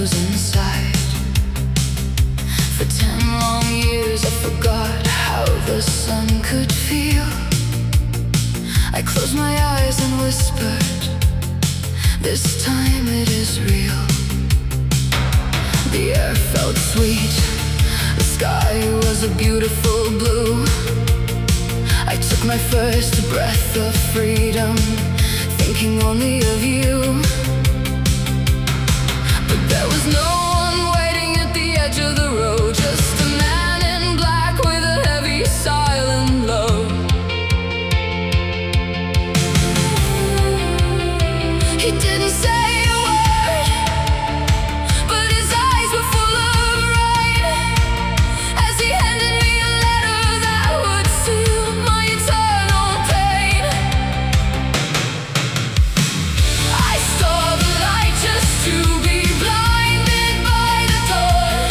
shadows inside. For 10 long years I forgot how the sun could feel. I closed my eyes and whispered, this time it is real. The air felt sweet, the sky was a beautiful blue. I took my first breath of freedom, thinking only of you. But there was no one waiting at the edge of the road, just a man in black with a heavy silent love. He didn't say a word, but his eyes were full of rain as he handed me a letter that would seal my eternal pain. I saw the light just to be blinded by the thought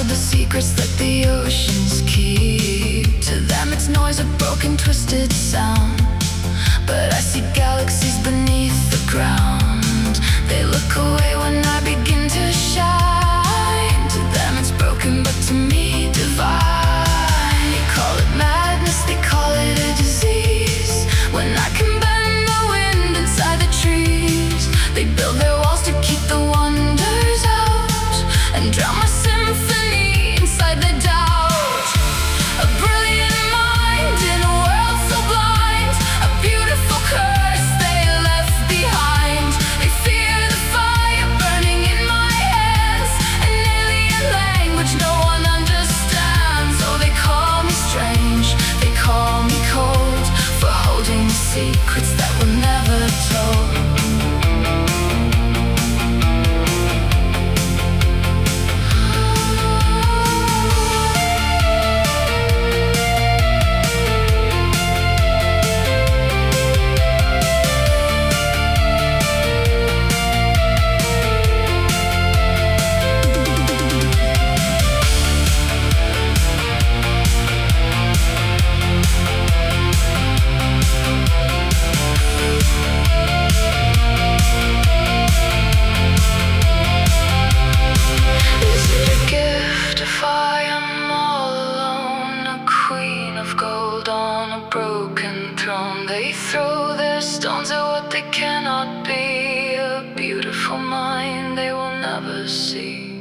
the secrets that the oceans keep. To them it's noise, a broken, twisted sound. But I see galaxies beneath the ground. They look away when I begin to shine. To them it's broken, but to me divine. They call it madness, they call it a disease. When I can bend the wind inside the trees, they build their walls to keep the wonders out and drown my symphony inside the doubt. A brilliant mind in a world so blind, a beautiful curse they left behind. They fear the fire burning in my hands, an alien language no one understands. Oh, they call me strange, they call me cold, for holding secrets that were never told. They throw their stones at what they cannot be. A beautiful mind they will never see.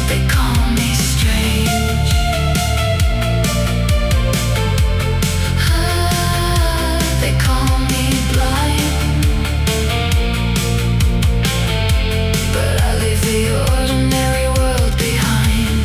They call me strange. They call me blind. But I leave the ordinary world behind.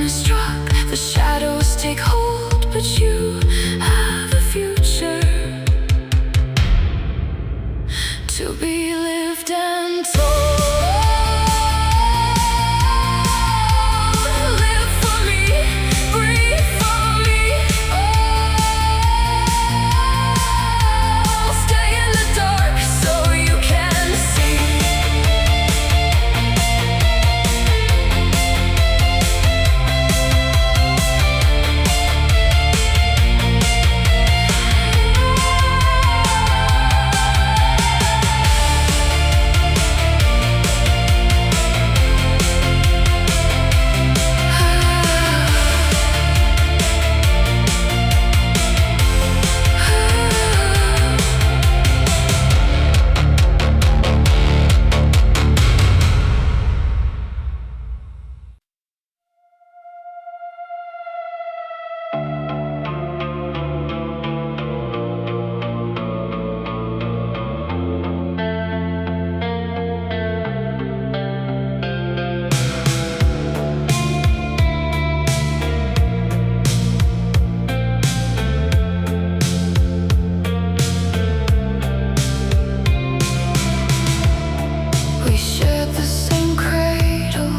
struck, the shadows take hold, but you have a future to be lived and told. Live for me, breathe for me. Oh, stay in the dark so you can see. We shared the same cradle,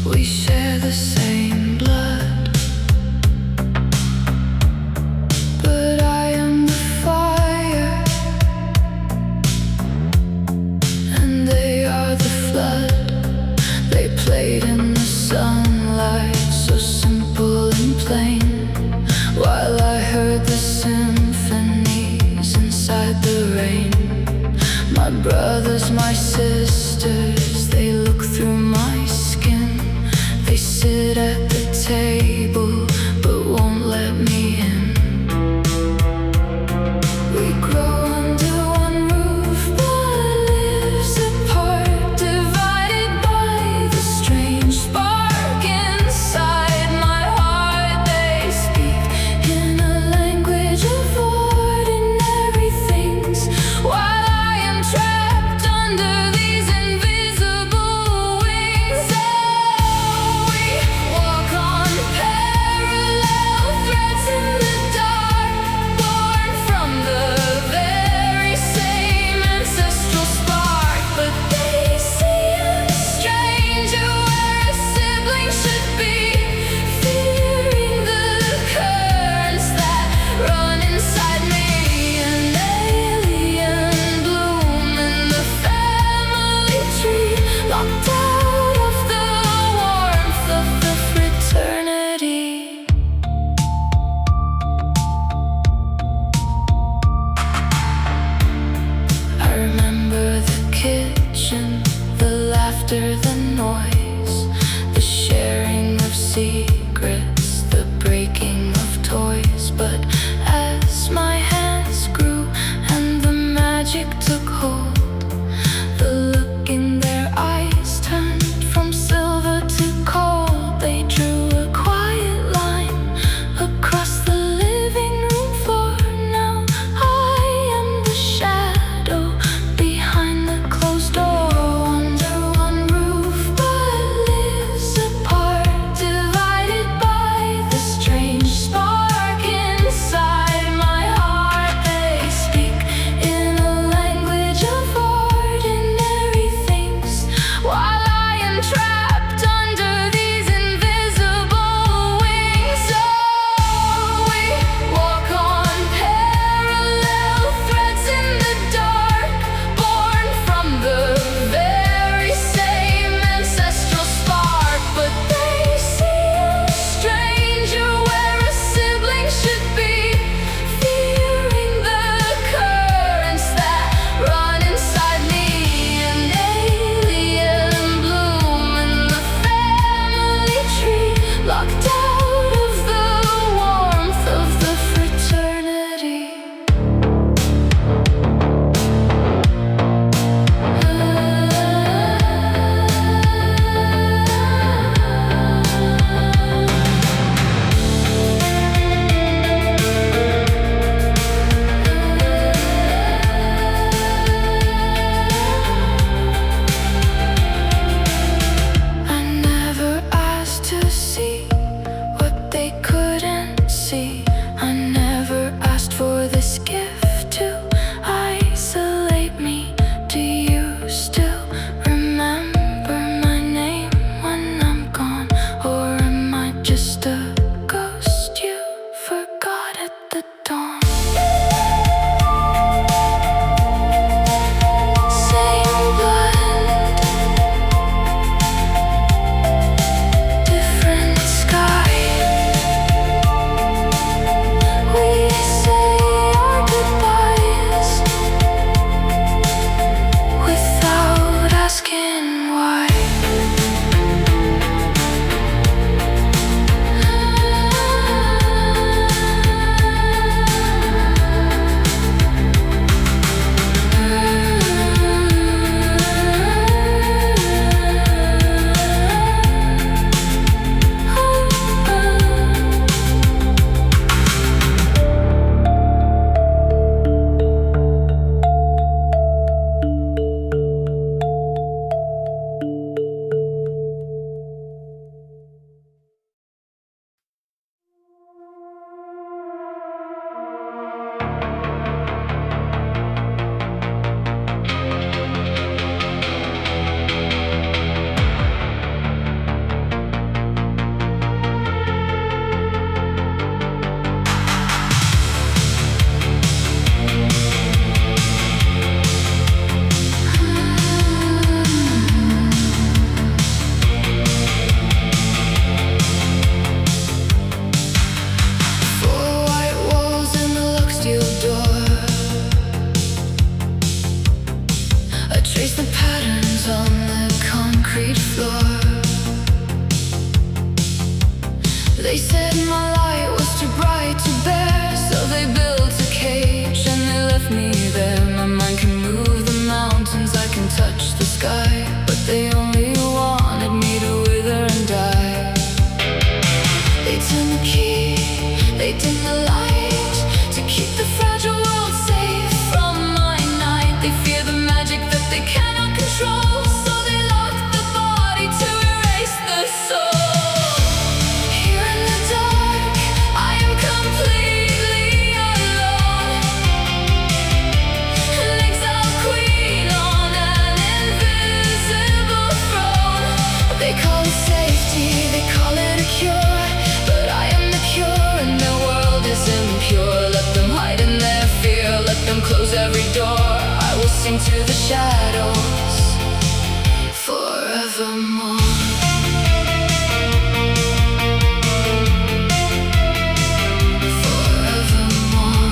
we share the same blood, but I am the fire, and they are the flood. They played in the sunlight, so simple and plain, while I heard the symphonies inside the rain. My brothers, my sisters, they look through my skin. They sit at the table, but won't let me in. We grow under one roof, but lives apart, divided by the strange spark inside my heart. They speak in a language of ordinary things, while I am trapped under these invisible wings. Oh, we walk on parallel threads in the dark, born from the very same ancestral spark. But they see us stranger where a sibling should be, fearing the currents that run inside me. An alien bloom in the family tree, locked out of the warmth of the fraternity. I remember the kitchen, the laughter, the noise, the sharing of secrets, the breaking of toys. But as my hands grew and the magic took hold, the look in their eyes turned from silver to cold. They drew a quiet line across the living room floor. Now I am the shadow behind the closed door. Under one roof, shadows on the concrete floor. They said my light was too bright to bear, so they built a cage and they left me there. My mind can move the mountains, I can touch the sky, but they only wanted me to wither and die. They turn the key, they dim the light, to keep the fragile world safe from my night. They fear the magic that they cannot control, so they lock the body to erase the soul. Here in the dark, I am completely alone, an exiled queen on an invisible throne. They call it safety, they call it a cure, but I am the cure and their world is impure. Let them hide in their fear, let them close every door. I will sing to the shadows forevermore. Forevermore.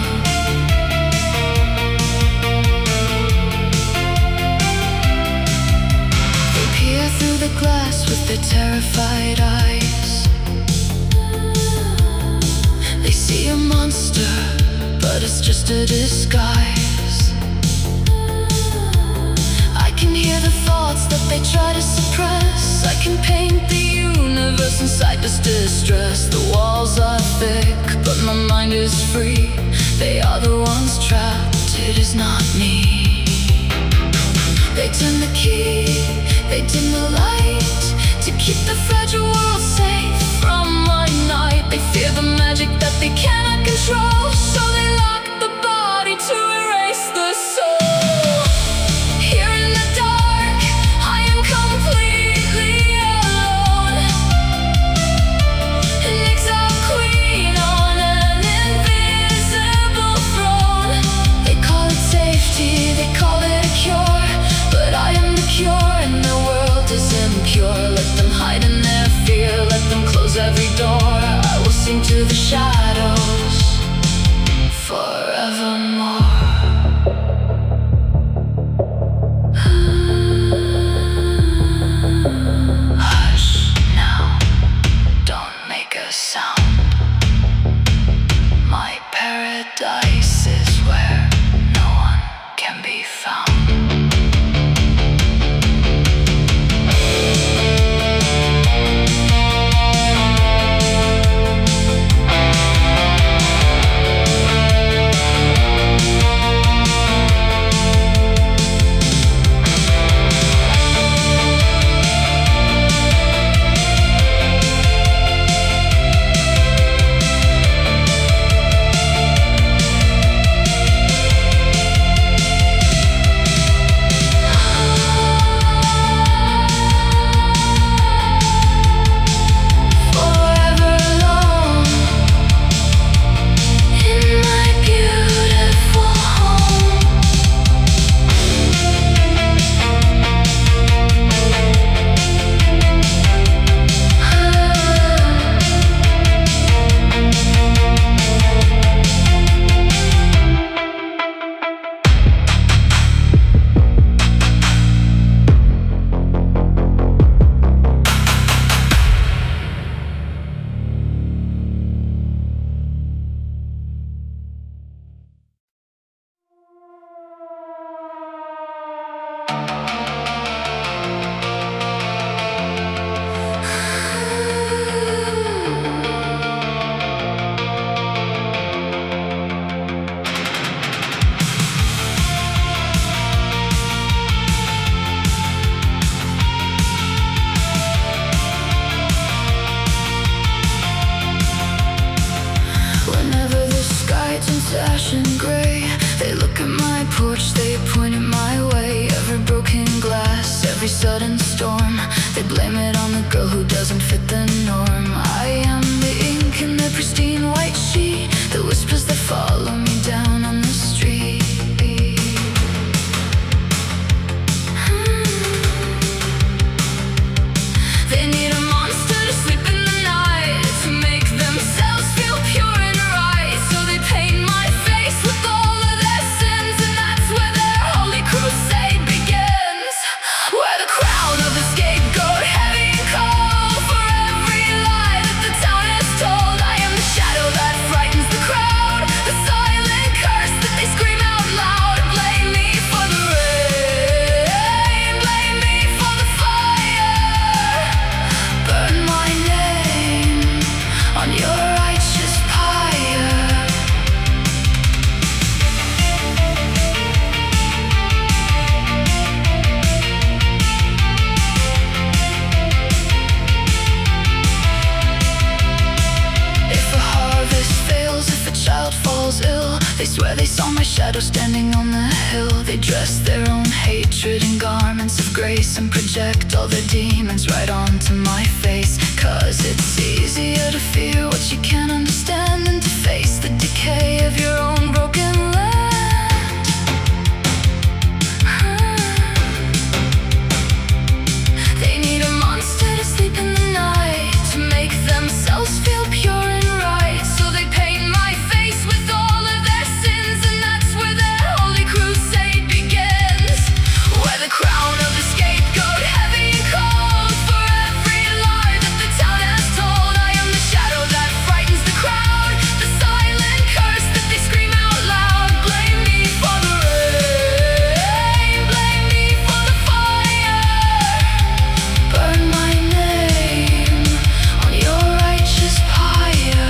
They peer through the glass with their terrified eyes. They see a monster, but it's just a disguise. I can hear the thoughts that they try to suppress. I can paint the universe inside this distress. The walls are thick, but my mind is free. They are the ones trapped, it is not me. They turn the key, they dim the light, to keep the fragile world safe from my night. They fear the magic that they cannot control, so they lock the body to erase the soul. Here in the dark, I am completely alone, an exiled queen on an invisible throne. They call it safety, they call it a cure, but I am the cure and the world is impure. Let them hide in their fear, let them close every door. I will sing to the shadows forevermore. Hush now, don't make a sound. My paradise is where no one can be found. Ash and gray, they look at my porch, they point it my way. Every broken glass, every sudden storm, they blame it on the girl who doesn't fit the norm. I am the ink in the pristine white sheet, the whispers that follow me down on the street. They need a monster to sleep in the night, to make themselves feel pure and right. So they paint my face with all of their sins, and that's where their holy crusade begins, where the shadow standing on the hill. They dress their own hatred in garments of grace and project all their demons right onto my face. 'Cause it's easier to fear what you can't understand than to face the decay of your own broken land. They need a monster to sleep in the night, to make themselves feel pure and right. So they paint my face with all of their sins, and that's where their holy crusade begins. Where the crown of the scapegoat heavy and cold for every lie that the town has told. I am the shadow that frightens the crowd, the silent curse that they scream out loud. Blame me for the rain, blame me for the fire. Burn my name on your righteous pyre.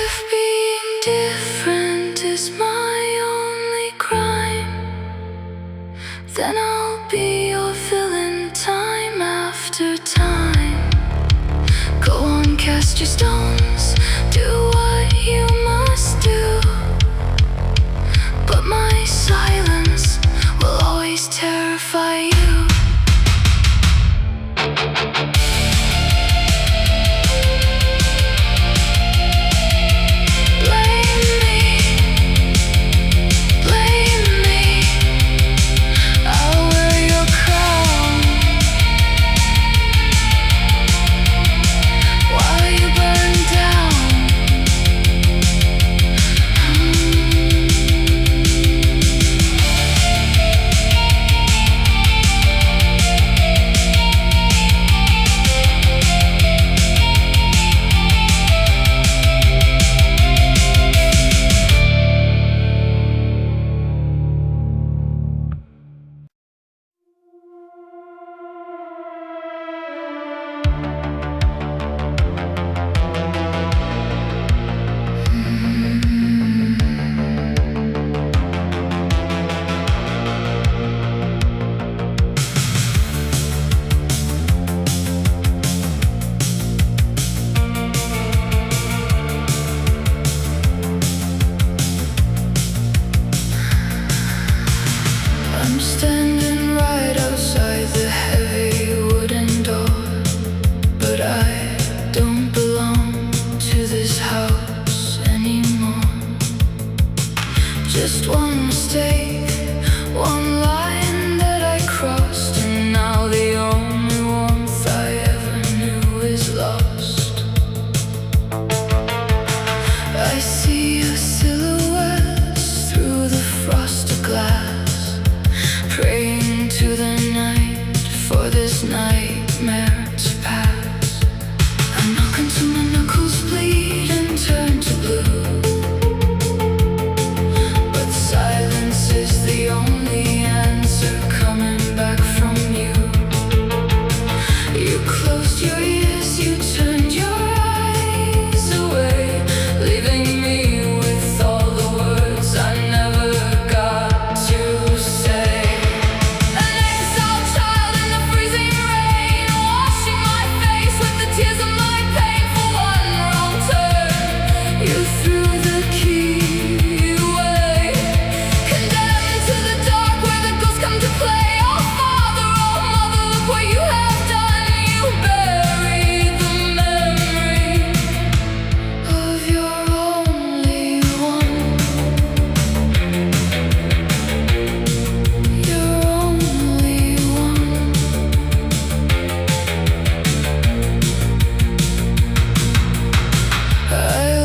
If being different is my only crime, then I'll be your villain time after time. Go on, cast your stones, do what you must do. But my silence will always terrify you. Blame me, I'll wear your crown while you burn down. I'm standing right outside the heavy wooden door, but I don't belong to this house anymore. Just one mistake, one line that I crossed, and now the only warmth I ever knew is lost. I see your silhouettes through the frosted glass, praying to the night for this nightmare to pass. I knock until my knuckles bleed and turn to blue, but silence is the only answer coming back from you. You closed your ears, you turned your eyes away, leaving me with all the words I never got to say. An exiled child in the freezing rain, washing my face with the tears of my pain. For one wrong turn, you threw the key away. Condemned to the dark where the ghosts come to play. Oh father, oh mother, look what you have done. You buried the memory of your only one. Your only one. I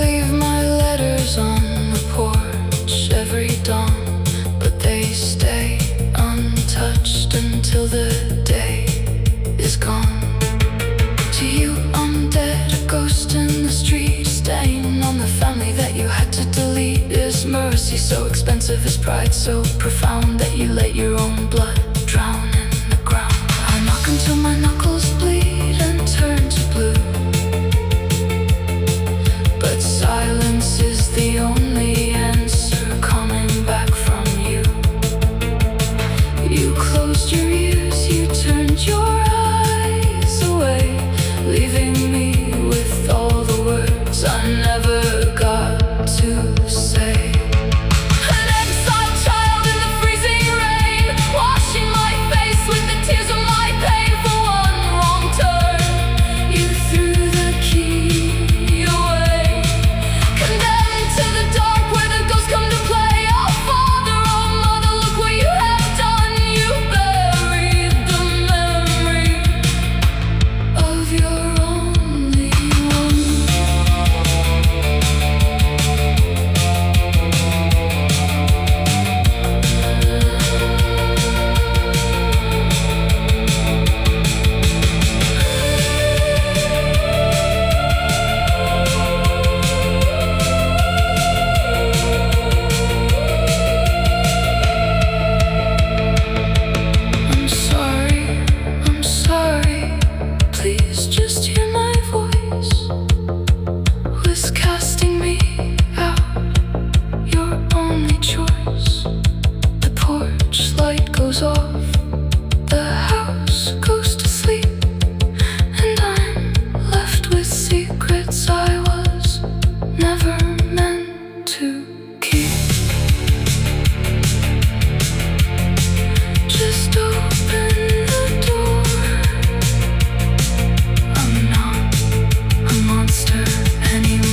leave my letters on the porch every dawn, but they stay untouched until the day is gone. To you I'm dead, a ghost in the street, stain on the family that you had to delete. Is mercy so expensive? Is pride so profound that you let your own blood drown in the ground? I knock until my knuckles bleed and turn to blue, but silence is the only answer coming You closed your ears, you turned your eyes away, leaving me with all the words I never got to say. An exiled child in the freezing rain, washing my face with the tears of my pain. For one wrong turn, you threw the key away, condemned to the dark where the ghosts come to play. Oh father, oh mother, look what you have done. You buried the memory of your only one. I'm sorry, please just hear my voice, was casting me out, your only choice. The porch light goes off, the house goes to sleep, and I'm left with secrets I was never meant to keep. Just open the door. I'm not a monster anymore.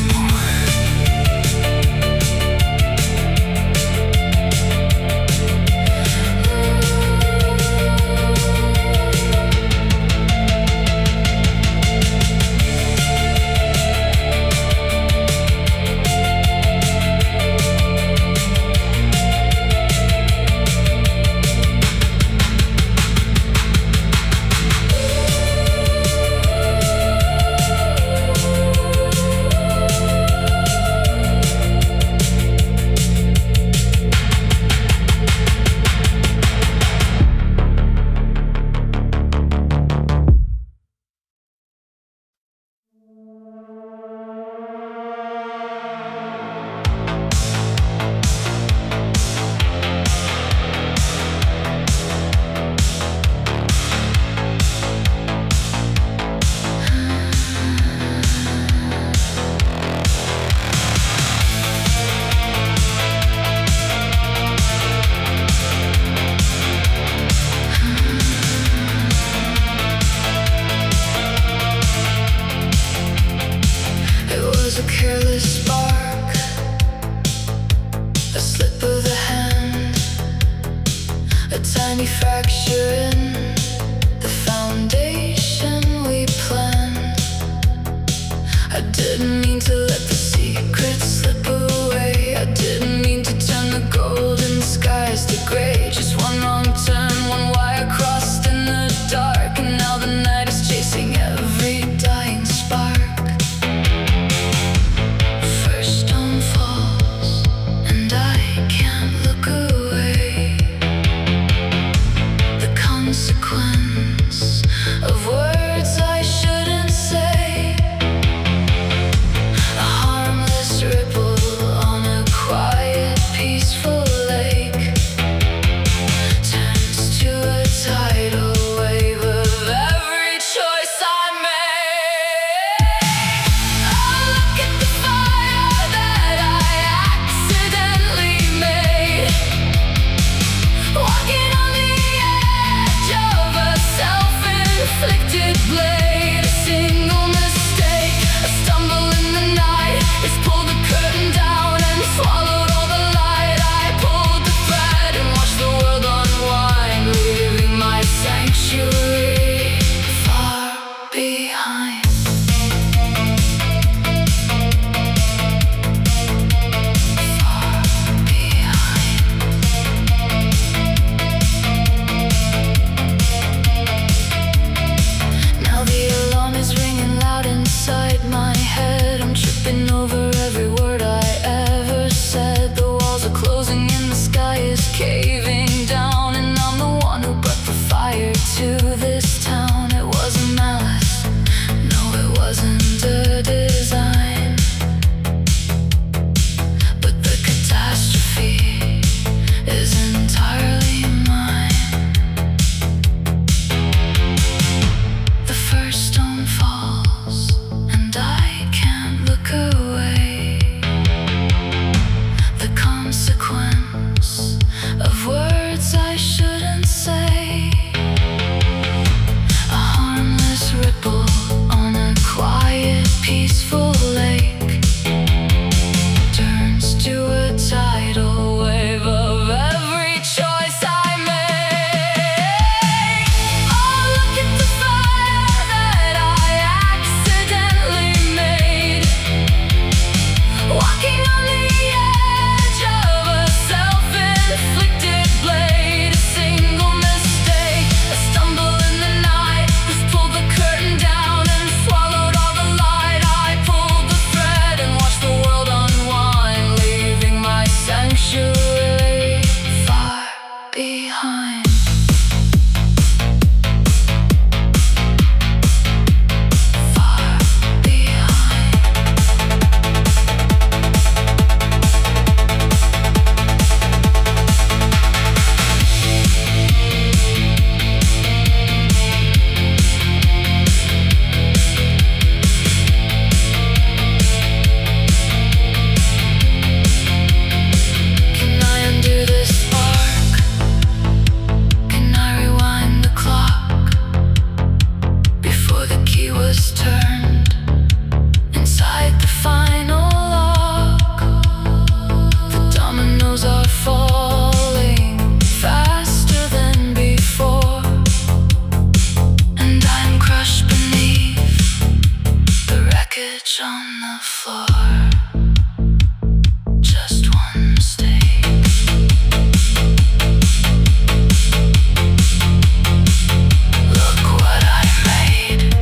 It was a careless spark, a slip of the hand, a tiny fracture in the foundation we planned. I didn't mean to let the secrets slip away. I didn't mean to turn the golden skies to gray. Just one wrong turn, one wire crossed in the dark, and now the night is chasing every dying spark. First stone falls, and I can't look away. The consequence of words I shouldn't say. A harmless ripple on a quiet, peaceful lake turns floor. Just one mistake. Look what I made.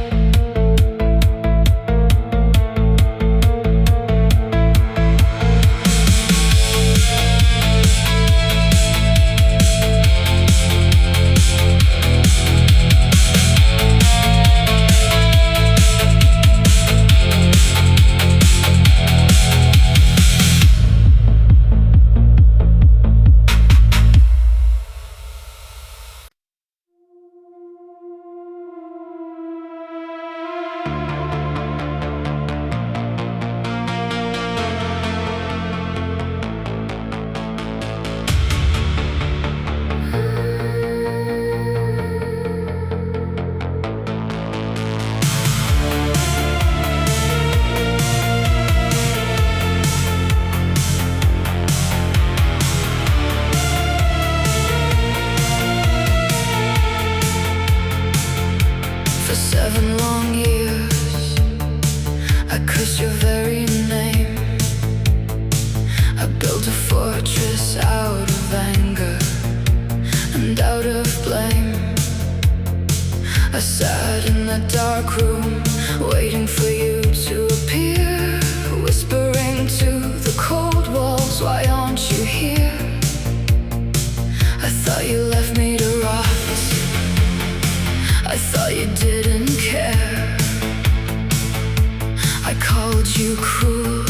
For 7 long years, I cursed your very name. I built a fortress out of anger and out of blame. I sat in the dark room, waiting for you to appear, whispering to the cold walls, why aren't you here? I thought you left me to rot. I thought you didn't care. I called you cruel,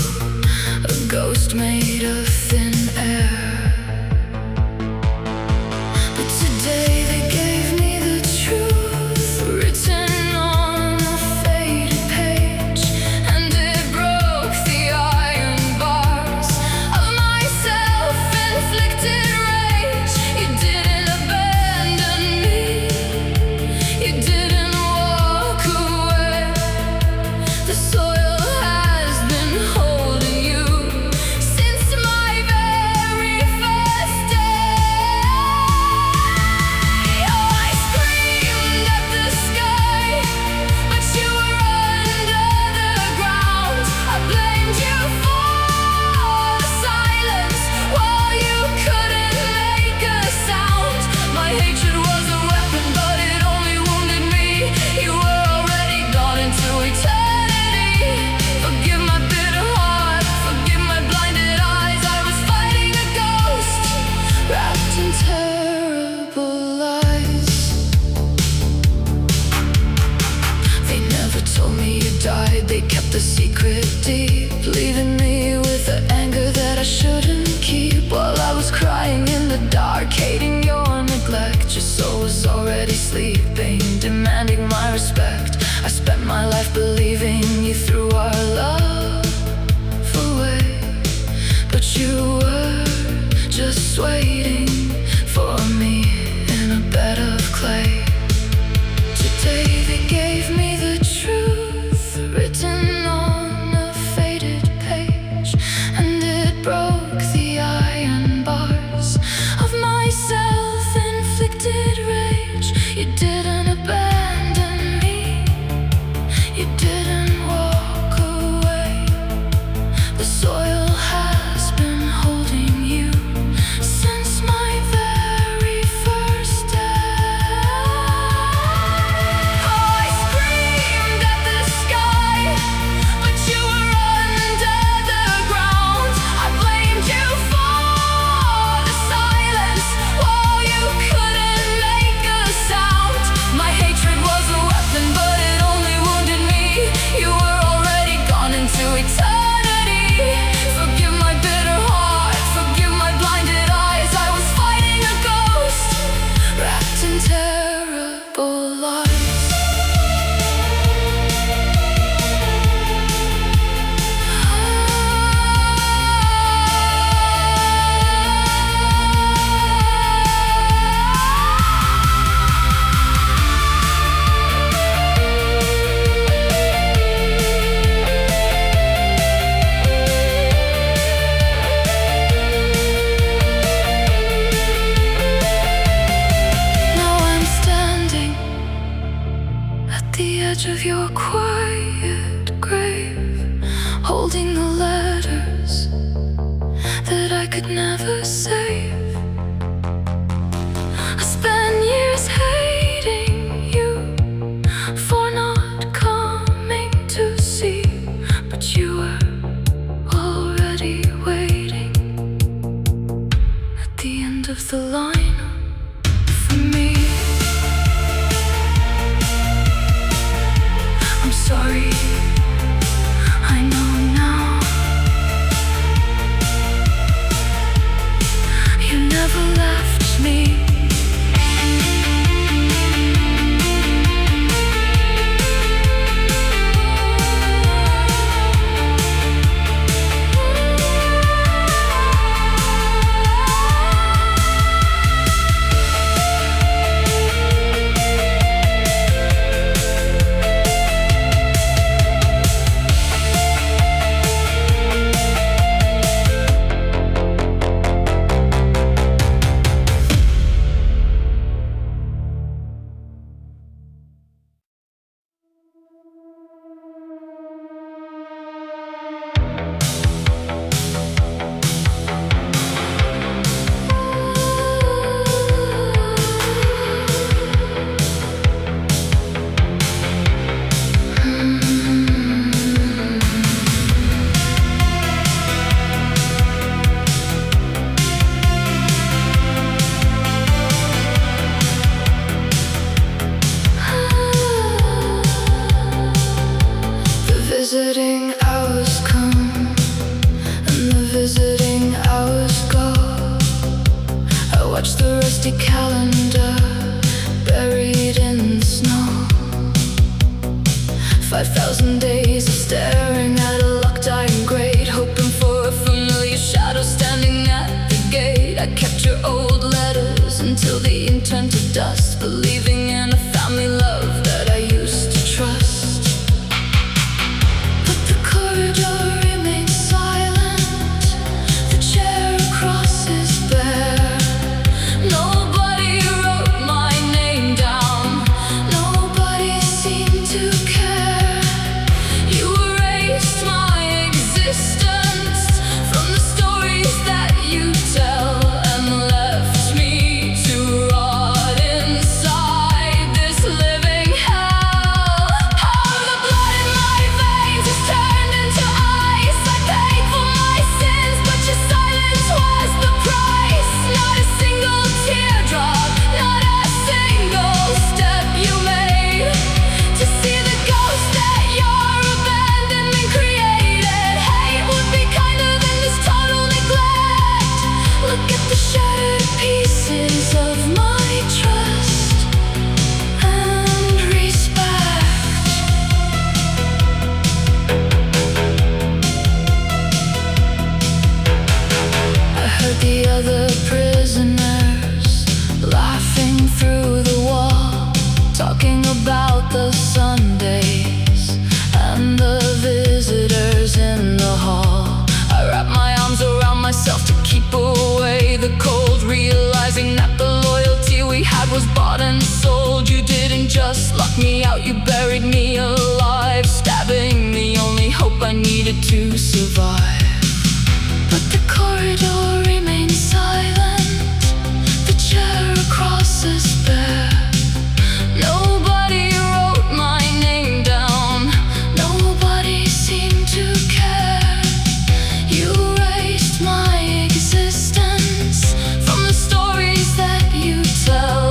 a ghost made of thin air. But today they gave me the truth, written on a faded page, and it broke the iron bars of my self-inflicted rage. You didn't abandon me. You didn't walk away. The soil has been holding you since my very first day. Oh, I screamed at the sky, but you were under the ground. I blamed you for the silence while you couldn't make a sound. My hatred was a weapon, but it only wounded me. You were already gone into eternity. Forgive my bitter heart, forgive my blinded eyes. I was fighting a ghost, wrapped in terrible lies. They never told me you died, they kept the secret deep, leaving me with the anger that I shouldn't keep. While I was crying in the dark, hating your neglect, your soul was already sleeping, demanding my respect. I spent my life believing you threw our love away, but you were just waiting for me in a bed of clay. Today they gave me the truth, written on a faded page, and it broke the iron bars of my self-inflicted rage. You didn't abandon me. You didn't walk away. The soil has been holding you since my very first day. Oh, I screamed at the sky, but you were under the ground. I blamed you for the silence while you couldn't make a sound. My hatred was a weapon, but it only wounded me. You were already gone into eternity. Forgive my bitter heart, forgive my blinded eyes. I was fighting a ghost, wrapped in terrible lies. Now I'm standing at the edge of your quiet grave, holding holding the letters that I could never save. I spent years hating you for not coming to see, but you were already waiting at the end of the line for me. I'm sorry, I know now. You never left me. Visiting hours come and the visiting hours go. I watch the rusty calendar buried in the snow. 5,000 days of staring at a locked iron grate, hoping for a familiar shadow standing at the gate. I kept your old letters until the ink turned to dust, believing in a family love that I used to trust. Was bought and sold. You didn't just lock me out, you buried me alive, stabbing the only hope I needed to survive. But the corridor remains silent, the chair across is bare. Nobody wrote my name down, nobody seemed to care. You erased my existence from the stories that you tell.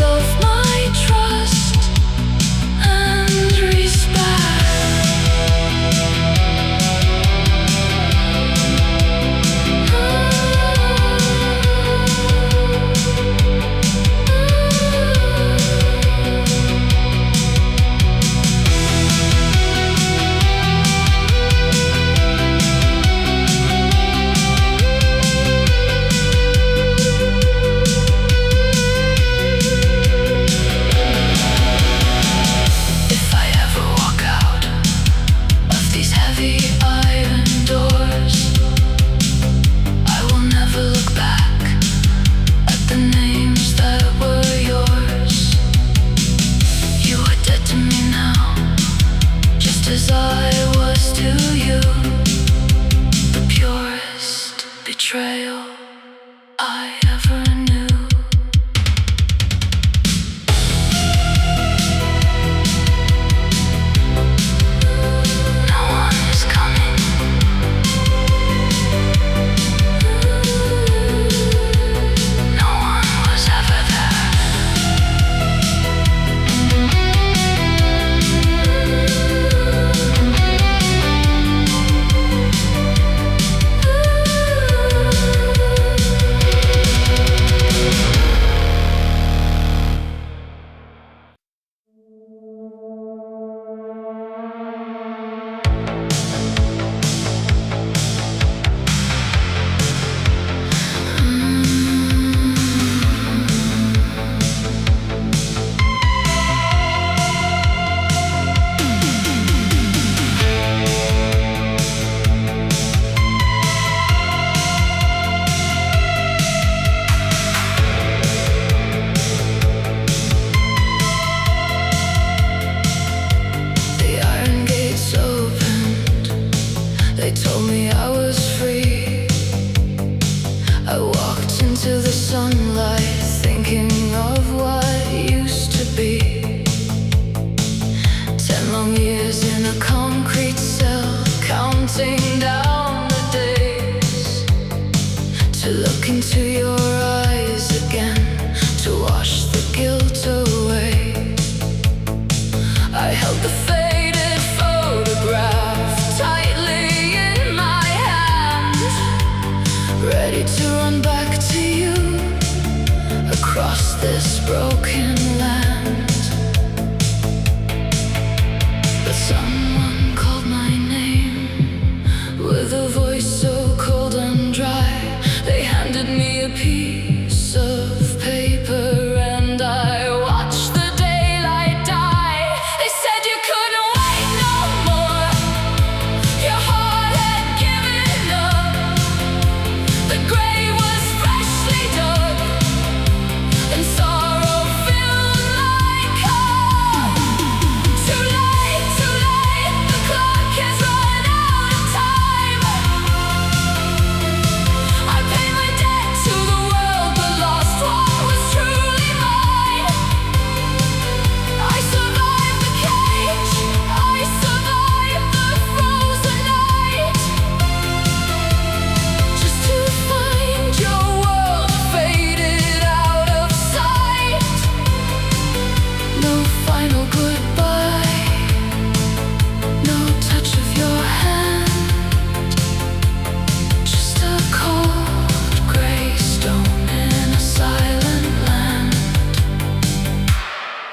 Of my trust and respect.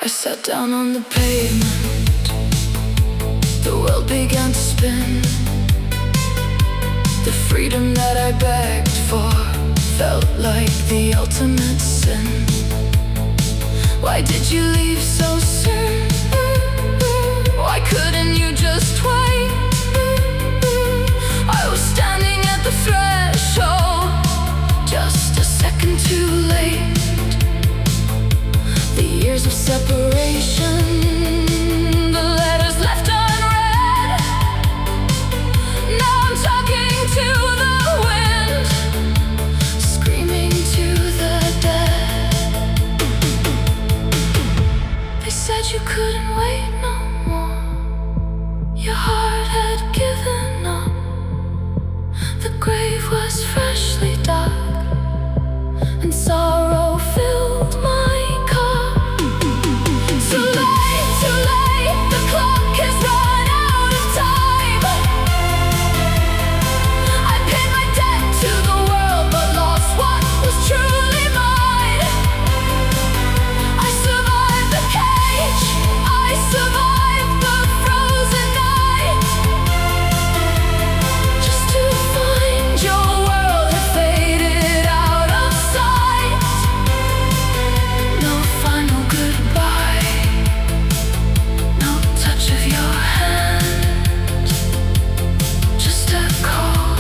I sat down on the pavement. The world began to spin. The freedom that I begged for felt like the ultimate sin. Why did you leave so soon? Why couldn't you just wait? I was standing at the threshold, just a second too late. The years of separation, the letters left unread. Now I'm talking to the wind, screaming to the dead. They said you couldn't wait no more. Your heart had given up. The grave was freshly dug, and sorrow filled my cup. Too late, the clock has run out of time. I paid my debt to the world, but lost what was truly mine. I survived the cage, I survived the frozen night, just to find your world had faded out of sight. No final goodbye, no touch of your hand, just a cold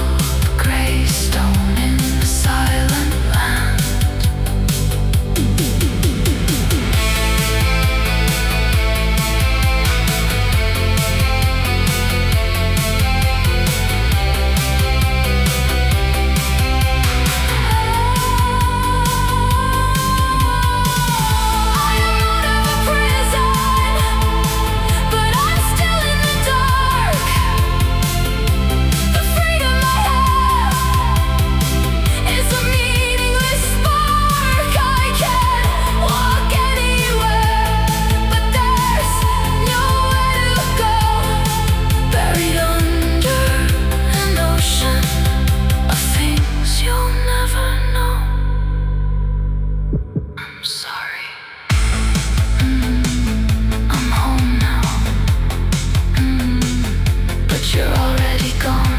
gray stone in the silent land. I am out of a prison, but I'm still in the dark. The freedom I have is a meaningless spark. I can walk anywhere, but there's nowhere to go. Buried under an ocean of things you'll never know. I'm sorry. I'm home now. But you're already gone.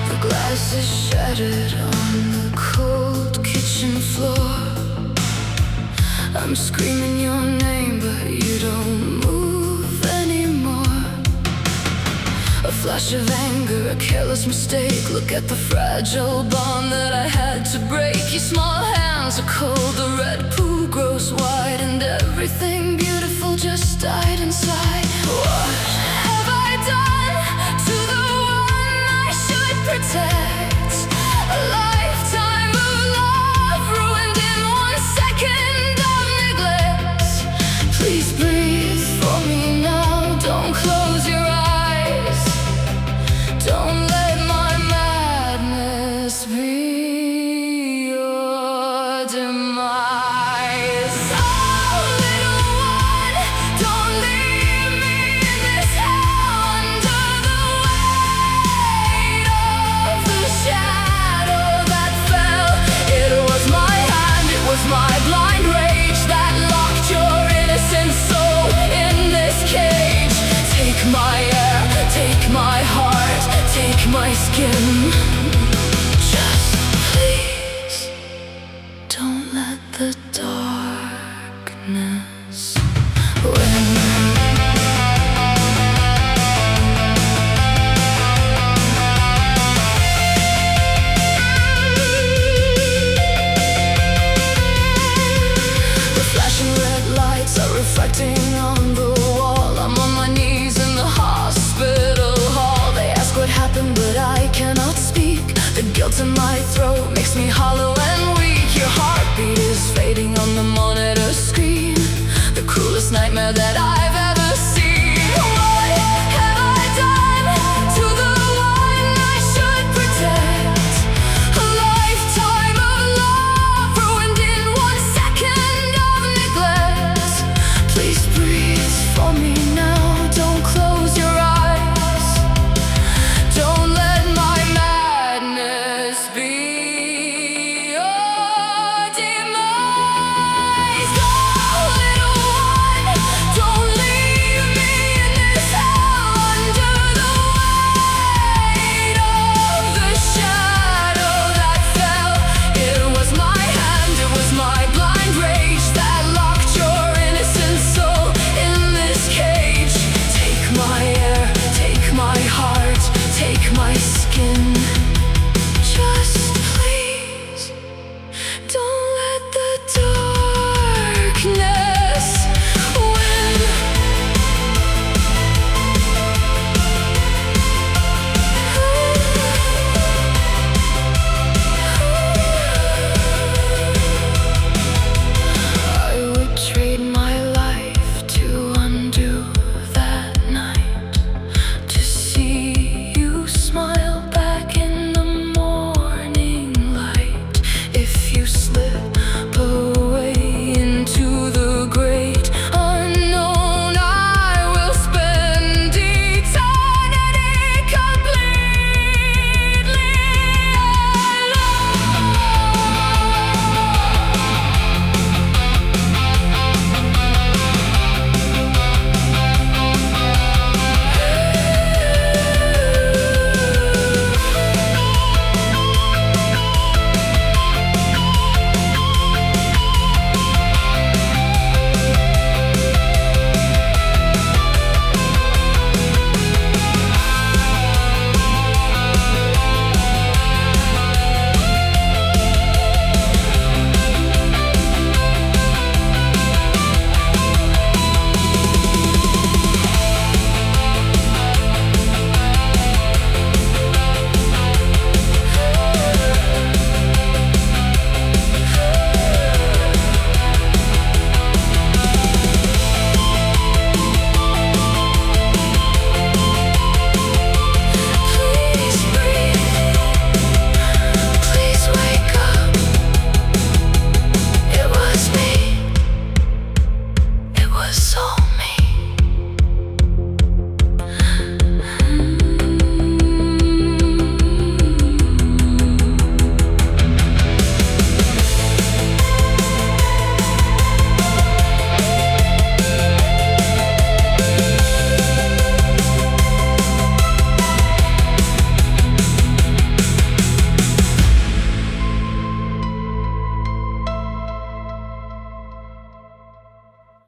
The glass is shattered on the cold kitchen floor. I'm screaming your name, but you don't move anymore. A flash of anger, a careless mistake. Look at the fragile bond that I had to break. Your small hands are cold, the red pool grows wide, and everything beautiful just died inside. What have I done to the one I should protect? A lifetime of love ruined in 1 second of neglect. Please breathe for me now, don't close your eyes. Don't let my madness be your demise. Oh, little one, don't leave me in this hell under the weight of the shadow that fell. It was my hand, it was my blind rage that locked your innocent soul in this cage. Take my air, take my heart, take my skin. Just please don't let the darkness win. in my throat makes me hollow.